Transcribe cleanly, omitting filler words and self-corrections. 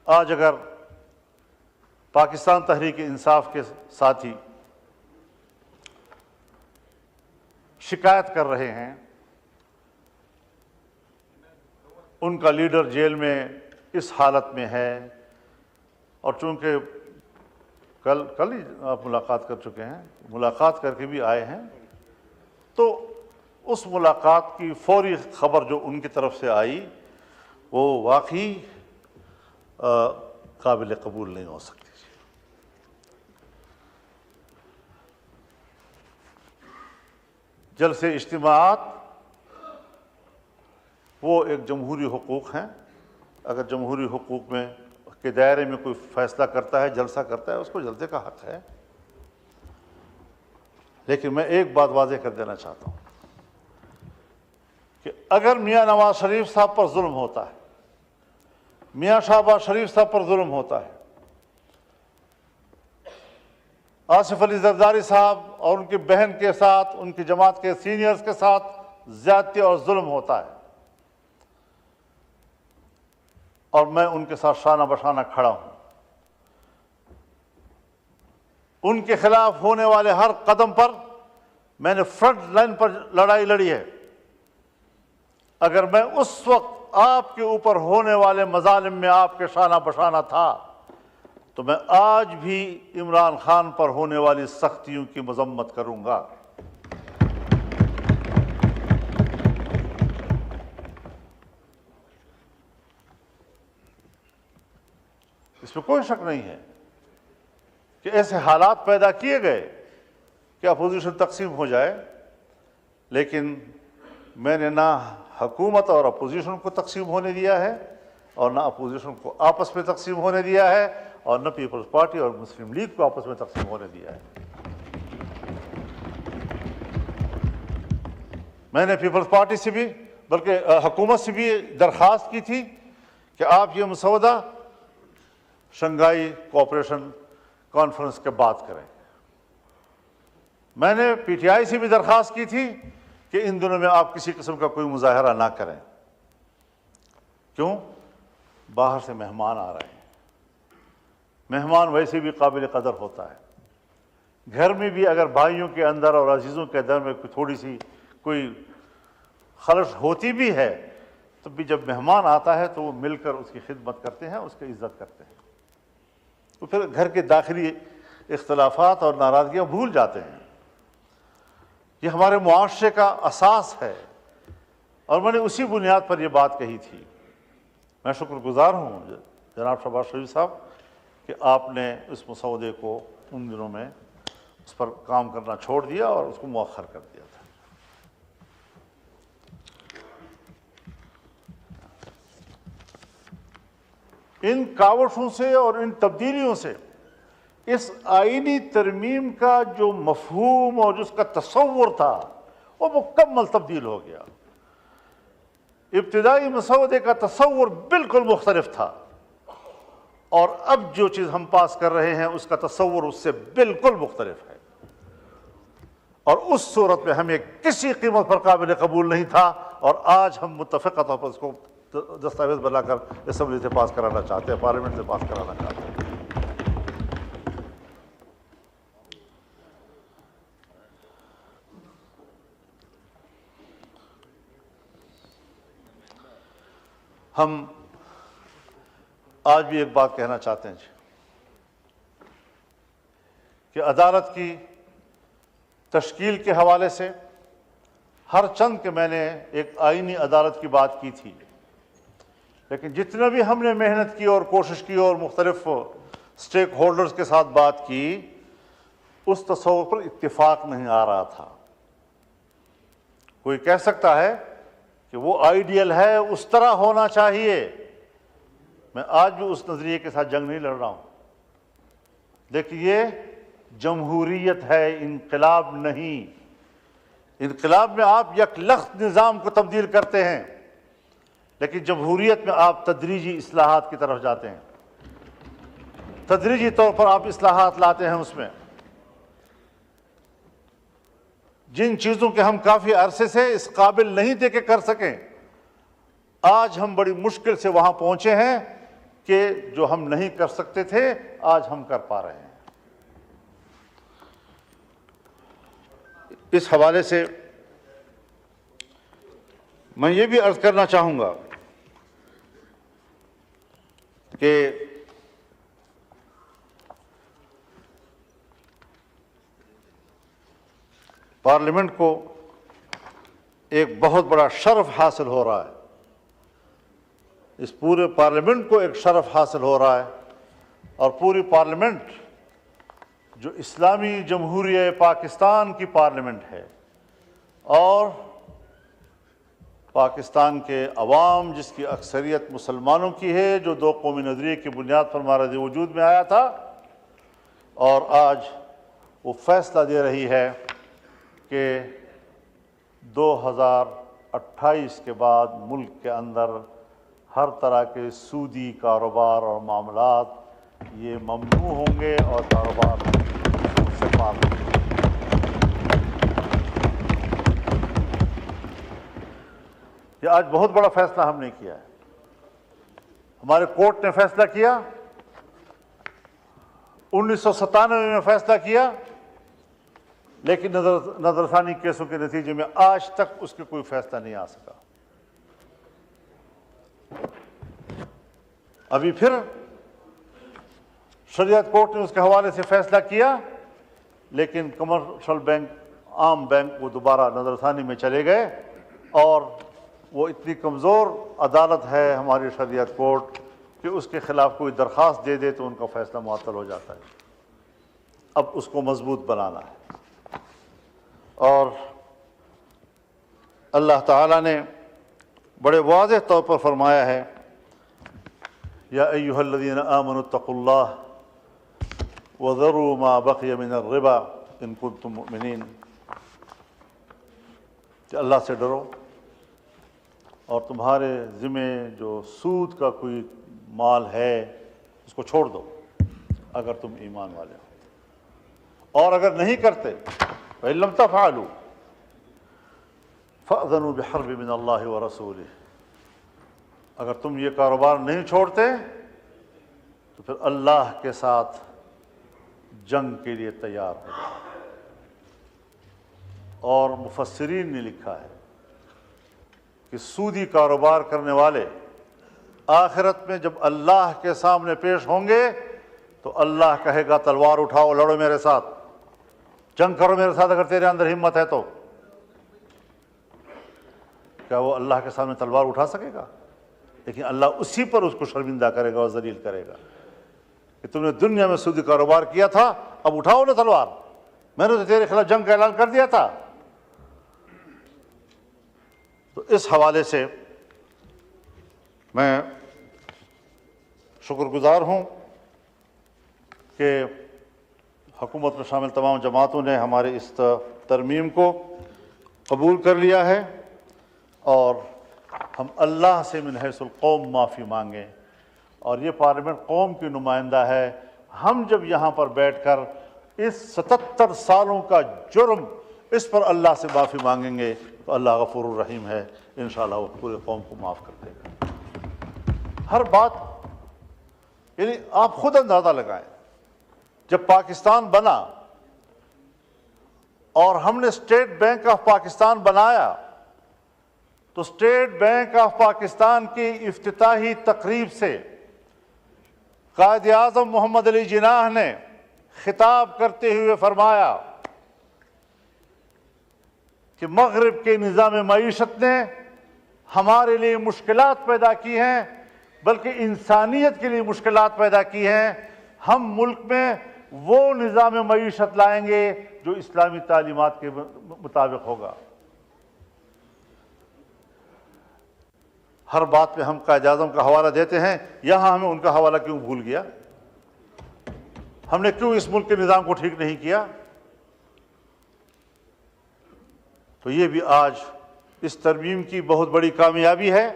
آج اگر پاکستان تحریک انصاف کے ساتھی شکایت کر رہے ہیں، ان کا لیڈر جیل میں اس حالت میں ہے، اور چونکہ کل ہی آپ ملاقات کر چکے ہیں، ملاقات کر کے بھی آئے ہیں، تو اس ملاقات کی فوری خبر جو ان کی طرف سے آئی وہ واقعی قابل قبول نہیں ہو سکتی۔ جلسے اجتماعات وہ ایک جمہوری حقوق ہیں، اگر جمہوری حقوق میں کے دائرے میں کوئی فیصلہ کرتا ہے، جلسہ کرتا ہے، اس کو جلسے کا حق ہے۔ لیکن میں ایک بات واضح کر دینا چاہتا ہوں کہ اگر میاں نواز شریف صاحب پر ظلم ہوتا ہے، میاں شہباز شریف صاحب پر ظلم ہوتا ہے، آصف علی زرداری صاحب اور ان کی بہن کے ساتھ، ان کی جماعت کے سینئرز کے ساتھ زیادتی اور ظلم ہوتا ہے، اور میں ان کے ساتھ شانہ بشانہ کھڑا ہوں، ان کے خلاف ہونے والے ہر قدم پر میں نے فرنٹ لائن پر لڑائی لڑی ہے، اگر میں اس وقت آپ کے اوپر ہونے والے مظالم میں آپ کے شانہ بشانہ تھا تو میں آج بھی عمران خان پر ہونے والی سختیوں کی مذمت کروں گا۔ اس میں کوئی شک نہیں ہے کہ ایسے حالات پیدا کیے گئے کہ اپوزیشن تقسیم ہو جائے، لیکن میں نے نہ حکومت اور اپوزیشن کو تقسیم ہونے دیا ہے، اور نہ اپوزیشن کو آپس میں تقسیم ہونے دیا ہے، اور نہ پیپلز پارٹی اور مسلم لیگ کو آپس میں تقسیم ہونے دیا ہے۔ میں نے پیپلز پارٹی سے بھی، بلکہ حکومت سے بھی درخواست کی تھی کہ آپ یہ مسودہ شنگھائی کوآپریشن کانفرنس کے بعد کریں۔ میں نے پی ٹی آئی سے بھی درخواست کی تھی کہ ان دنوں میں آپ کسی قسم کا کوئی مظاہرہ نہ کریں۔ کیوں؟ باہر سے مہمان آ رہے ہیں، مہمان ویسے بھی قابل قدر ہوتا ہے، گھر میں بھی اگر بھائیوں کے اندر اور عزیزوں کے اندر میں تھوڑی سی کوئی خلش ہوتی بھی ہے تو بھی جب مہمان آتا ہے تو وہ مل کر اس کی خدمت کرتے ہیں، اس کی عزت کرتے ہیں، تو پھر گھر کے داخلی اختلافات اور ناراضگیاں بھول جاتے ہیں۔ یہ ہمارے معاشرے کا اساس ہے، اور میں نے اسی بنیاد پر یہ بات کہی تھی۔ میں شکر گزار ہوں جناب شہباز شریف صاحب کہ آپ نے اس مسودے کو ان دنوں میں اس پر کام کرنا چھوڑ دیا اور اس کو مؤخر کر دیا تھا۔ ان کاوشوں سے اور ان تبدیلیوں سے اس آئینی ترمیم کا جو مفہوم اور جس کا تصور تھا وہ مکمل تبدیل ہو گیا۔ ابتدائی مسودے کا تصور بالکل مختلف تھا، اور اب جو چیز ہم پاس کر رہے ہیں اس کا تصور اس سے بالکل مختلف ہے، اور اس صورت میں ہمیں کسی قیمت پر قابل قبول نہیں تھا، اور آج ہم متفقہ طور پر اس کو دستاویز بنا کر اسمبلی سے پاس کرانا چاہتے ہیں، پارلیمنٹ سے پاس کرانا چاہتے ہیں۔ ہم آج بھی ایک بات کہنا چاہتے ہیں کہ عدالت کی تشکیل کے حوالے سے ہر چند کہ میں نے ایک آئینی عدالت کی بات کی تھی، لیکن جتنا بھی ہم نے محنت کی اور کوشش کی اور مختلف سٹیک ہولڈرز کے ساتھ بات کی، اس تصور پر اتفاق نہیں آ رہا تھا۔ کوئی کہہ سکتا ہے کہ وہ آئیڈیل ہے، اس طرح ہونا چاہیے، میں آج بھی اس نظریے کے ساتھ جنگ نہیں لڑ رہا ہوں۔ دیکھیے، جمہوریت ہے، انقلاب نہیں۔ انقلاب میں آپ یک لخت نظام کو تبدیل کرتے ہیں، لیکن جمہوریت میں آپ تدریجی اصلاحات کی طرف جاتے ہیں، تدریجی طور پر آپ اصلاحات لاتے ہیں۔ اس میں جن چیزوں کے ہم کافی عرصے سے اس قابل نہیں تھے کہ کر سکیں، آج ہم بڑی مشکل سے وہاں پہنچے ہیں کہ جو ہم نہیں کر سکتے تھے آج ہم کر پا رہے ہیں۔ اس حوالے سے میں یہ بھی عرض کرنا چاہوں گا کہ پارلیمنٹ کو ایک بہت بڑا شرف حاصل ہو رہا ہے، اس پورے پارلیمنٹ کو ایک شرف حاصل ہو رہا ہے، اور پوری پارلیمنٹ جو اسلامی جمہوریہ پاکستان کی پارلیمنٹ ہے، اور پاکستان کے عوام جس کی اکثریت مسلمانوں کی ہے، جو دو قومی نظریے کی بنیاد پر مارد وجود میں آیا تھا، اور آج وہ فیصلہ دے رہی ہے کہ 2028 کے بعد ملک کے اندر ہر طرح کے سودی کاروبار اور معاملات یہ ممنوع ہوں گے اور کاروبار سے پاک ہوں گے۔ یہ آج بہت بڑا فیصلہ ہم نے کیا ہے۔ ہمارے کورٹ نے فیصلہ کیا، 1997 میں فیصلہ کیا، لیکن نظر ثانی کیسوں کے نتیجے میں آج تک اس کے کوئی فیصلہ نہیں آ سکا۔ ابھی پھر شریعت کورٹ نے اس کے حوالے سے فیصلہ کیا، لیکن کمرشل بینک، عام بینک، وہ دوبارہ نظر ثانی میں چلے گئے، اور وہ اتنی کمزور عدالت ہے ہماری شریعت کورٹ کہ اس کے خلاف کوئی درخواست دے دے تو ان کا فیصلہ معطل ہو جاتا ہے۔ اب اس کو مضبوط بنانا ہے، اور اللہ تعالیٰ نے بڑے واضح طور پر فرمایا ہے، یا ایھا الذین آمنوا اتقوا اللہ وذروا ما بقی من الربا ان کنتم مؤمنین، کہ اللہ سے ڈرو اور تمہارے ذمے جو سود کا کوئی مال ہے اس کو چھوڑ دو اگر تم ایمان والے ہو، اور اگر نہیں کرتے فإن لم تفعلوا فأذنوا بحرب من اللہ ورسولہ، اگر تم یہ کاروبار نہیں چھوڑتے تو پھر اللہ کے ساتھ جنگ کے لیے تیار ہو جاؤ۔ اور مفسرین نے لکھا ہے کہ سودی کاروبار کرنے والے آخرت میں جب اللہ کے سامنے پیش ہوں گے تو اللہ کہے گا تلوار اٹھاؤ، لڑو میرے ساتھ، جنگ کرو میرے ساتھ اگر تیرے اندر ہمت ہے تو۔ کیا وہ اللہ کے سامنے تلوار اٹھا سکے گا؟ لیکن اللہ اسی پر اس کو شرمندہ کرے گا اور ذلیل کرے گا کہ تم نے دنیا میں سودی کاروبار کیا تھا، اب اٹھاؤ نا تلوار، میں نے تو تیرے خلاف جنگ کا اعلان کر دیا تھا۔ تو اس حوالے سے میں شکر گزار ہوں کہ حکومت میں شامل تمام جماعتوں نے ہمارے اس ترمیم کو قبول کر لیا ہے، اور ہم اللہ سے من حیث القوم معافی مانگیں، اور یہ پارلیمنٹ قوم کی نمائندہ ہے۔ ہم جب یہاں پر بیٹھ کر اس 77 سالوں کا جرم اس پر اللہ سے معافی مانگیں گے تو اللہ غفور الرحیم ہے، انشاءاللہ وہ پورے قوم کو معاف کر دے گا۔ ہر بات، یعنی آپ خود اندازہ لگائیں، جب پاکستان بنا اور ہم نے اسٹیٹ بینک آف پاکستان بنایا تو اسٹیٹ بینک آف پاکستان کی افتتاحی تقریب سے قائد اعظم محمد علی جناح نے خطاب کرتے ہوئے فرمایا کہ مغرب کے نظام معیشت نے ہمارے لیے مشکلات پیدا کی ہیں، بلکہ انسانیت کے لیے مشکلات پیدا کی ہیں۔ ہم ملک میں وہ نظام معیشت لائیں گے جو اسلامی تعلیمات کے مطابق ہوگا۔ ہر بات پہ ہم قائد اعظم کا حوالہ دیتے ہیں، یہاں ہمیں ان کا حوالہ کیوں بھول گیا؟ ہم نے کیوں اس ملک کے نظام کو ٹھیک نہیں کیا؟ تو یہ بھی آج اس ترمیم کی بہت بڑی کامیابی ہے